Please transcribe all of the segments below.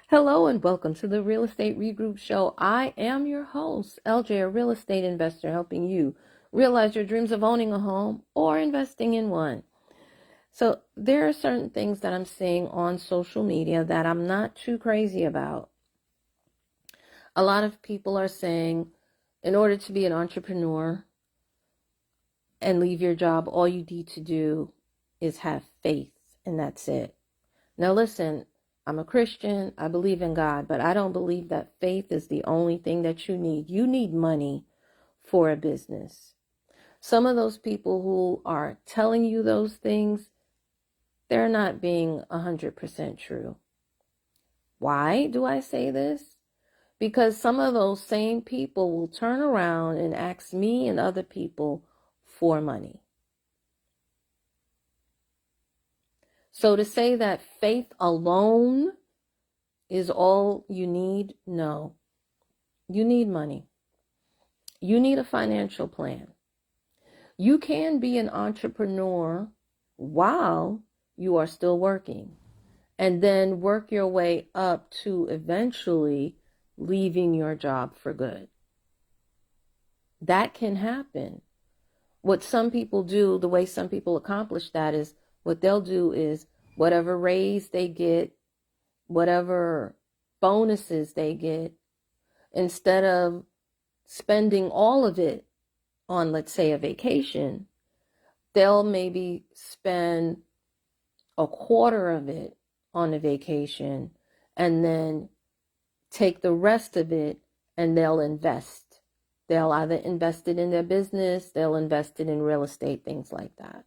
Hello and welcome to the Real Estate Regroup Show. I am your host, LJ, a real estate investor, helping you realize your dreams of owning a home or investing in one. So there are certain things that I'm seeing on social media that I'm not too crazy about. A lot of people are saying, in order to be an entrepreneur and leave your job, all you need to do is have faith, and that's it. Now listen, I'm a Christian, I believe in God, but I don't believe that faith is the only thing that you need. You need money for a business. Some of those people who are telling you those things, they're not being 100% true. Why do I say this? Because some of those same people will turn around and ask me and other people for money. So to say that faith alone is all you need, no. You need money. You need a financial plan. You can be an entrepreneur while you are still working, and then work your way up to eventually leaving your job for good. That can happen. What some people do, the way some people accomplish that is, what they'll do is whatever raise they get, whatever bonuses they get, instead of spending all of it on, let's say, a vacation, they'll maybe spend a quarter of it on a vacation and then take the rest of it and they'll invest. They'll either invest it in their business, they'll invest it in real estate, things like that.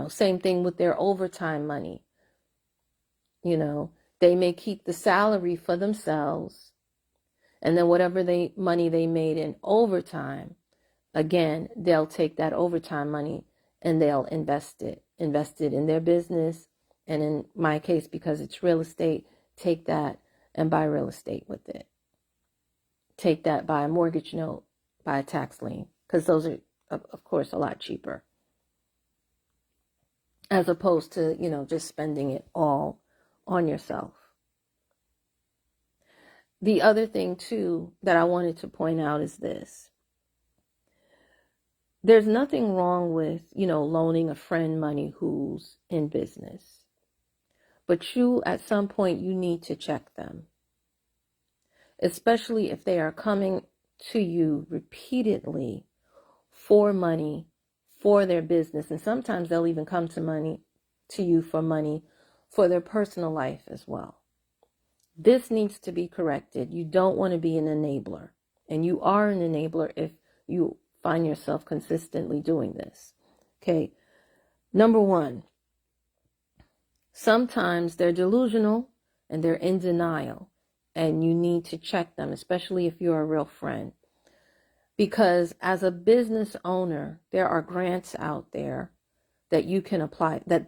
Same thing with their overtime money. They may keep the salary for themselves, and then whatever money they made in overtime, again, they'll take that overtime money and they'll invest it in their business. And in my case, because it's real estate, take that and buy real estate with it. Take that, buy a mortgage note, buy a tax lien, because those are, of course, a lot cheaper, as opposed to, just spending it all on yourself. The other thing, too, that I wanted to point out is this. There's nothing wrong with, loaning a friend money who's in business. But at some point, you need to check them. Especially if they are coming to you repeatedly for money for their business. And sometimes they'll even come to you for money for their personal life as well. This needs to be corrected. You don't want to be an enabler. And you are an enabler if you find yourself consistently doing this. Okay. Number one, sometimes they're delusional and they're in denial, and you need to check them, especially if you're a real friend. Because as a business owner, there are grants out there that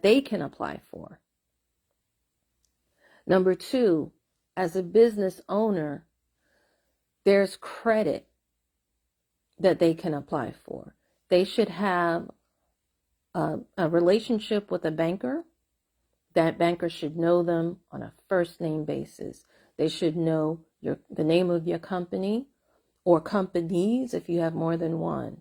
they can apply for. Number two, as a business owner, there's credit that they can apply for. They should have a relationship with a banker. That banker should know them on a first name basis. They should know the name of your company or companies if you have more than one.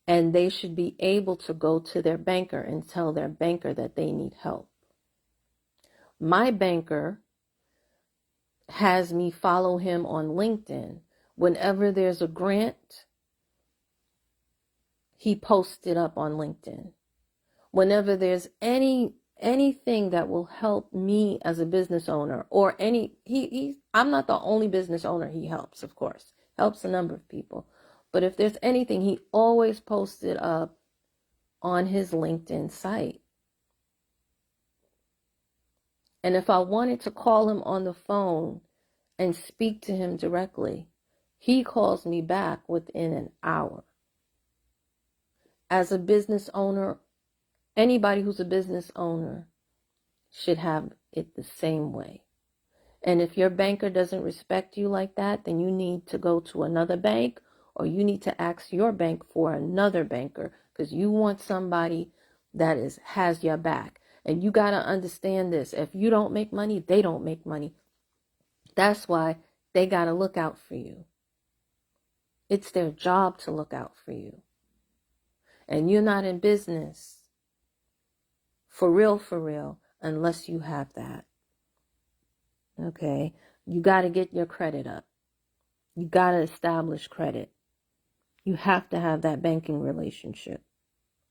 And they should be able to go to their banker and tell their banker that they need help. My banker has me follow him on LinkedIn. Whenever there's a grant, he posts it up on LinkedIn. Whenever there's anything that will help me as a business owner, or I'm not the only business owner he helps, of course. Helps a number of people. But if there's anything, he always posts it up on his LinkedIn site. And if I wanted to call him on the phone and speak to him directly, he calls me back within an hour. As a business owner, anybody who's a business owner should have it the same way. And if your banker doesn't respect you like that, then you need to go to another bank, or you need to ask your bank for another banker, because you want somebody that has your back. And you got to understand this. If you don't make money, they don't make money. That's why they got to look out for you. It's their job to look out for you. And you're not in business for real, unless you have that. Okay? You got to get your credit up. You got to establish credit. You have to have that banking relationship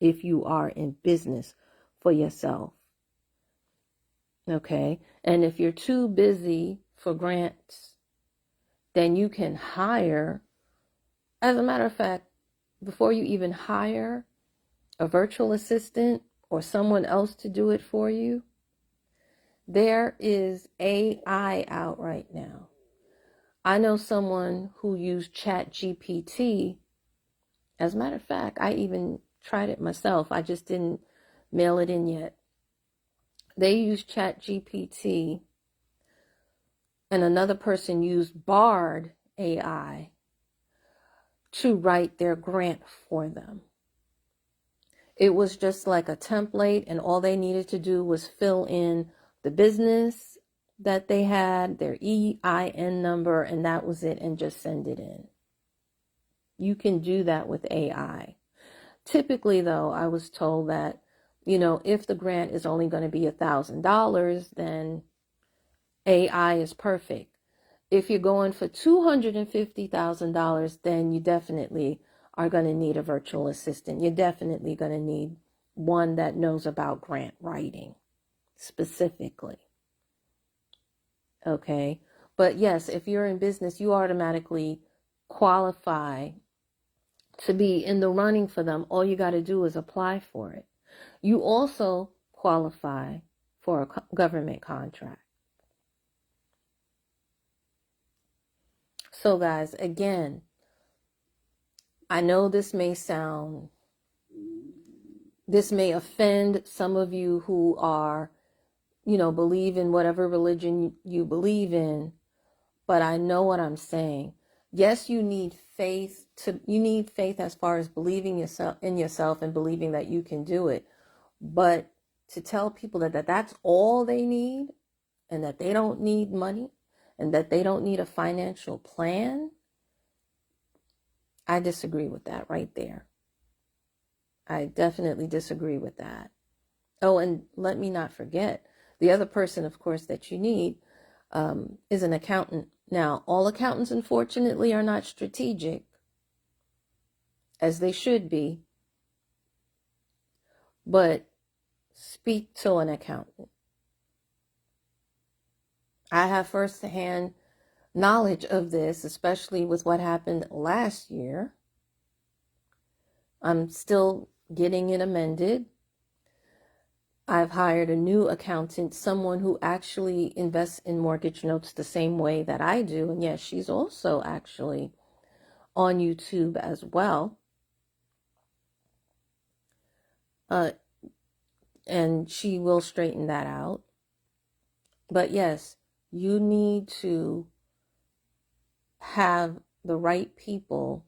if you are in business for yourself. Okay? And if you're too busy for grants, then you can hire. As a matter of fact, before you even hire a virtual assistant or someone else to do it for you, there is AI out right now. I know someone who used ChatGPT. As a matter of fact, I even tried it myself. I just didn't mail it in yet. They used ChatGPT, and another person used Bard AI to write their grant for them. It was just like a template, and all they needed to do was fill in the business that they had, their EIN number, and that was it, and just send it in. You can do that with AI. Typically, though, I was told that, if the grant is only going to be $1,000, then AI is perfect. If you're going for $250,000, then you definitely are going to need a virtual assistant. You're definitely going to need one that knows about grant writing specifically. Okay? But yes, if you're in business, you automatically qualify to be in the running for them. All you got to do is apply for it. You also qualify for a government contract. So guys, again, I know this may offend some of you who are, believe in whatever religion you believe in, but I know what I'm saying. Yes, you need faith as far as believing in yourself and believing that you can do it. But to tell people that that's all they need, and that they don't need money, and that they don't need a financial plan, I disagree with that right there. I definitely disagree with that. Oh, and let me not forget, the other person, of course, that you need is an accountant. Now, all accountants, unfortunately, are not strategic, as they should be, but speak to an accountant. I have firsthand knowledge of this, especially with what happened last year. I'm still getting it amended. I've hired a new accountant, someone who actually invests in mortgage notes the same way that I do. And yes, she's also actually on YouTube as well. And she will straighten that out. But yes, you need to have the right people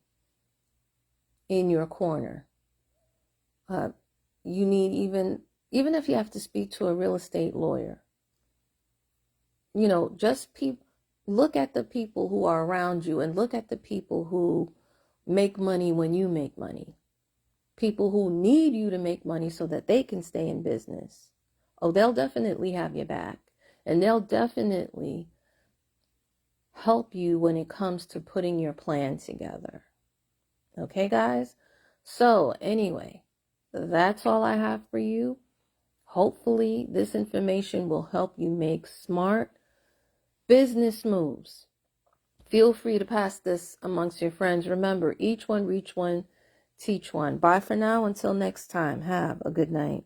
in your corner. You need, even if you have to speak to a real estate lawyer, just look at the people who are around you, and look at the people who make money when you make money. People who need you to make money so that they can stay in business. Oh, they'll definitely have your back, and they'll definitely help you when it comes to putting your plan together. Okay, guys? So anyway, that's all I have for you. Hopefully this information will help you make smart business moves. Feel free to pass this amongst your friends. Remember, each one, reach one, teach one. Bye for now. Until next time. Have a good night.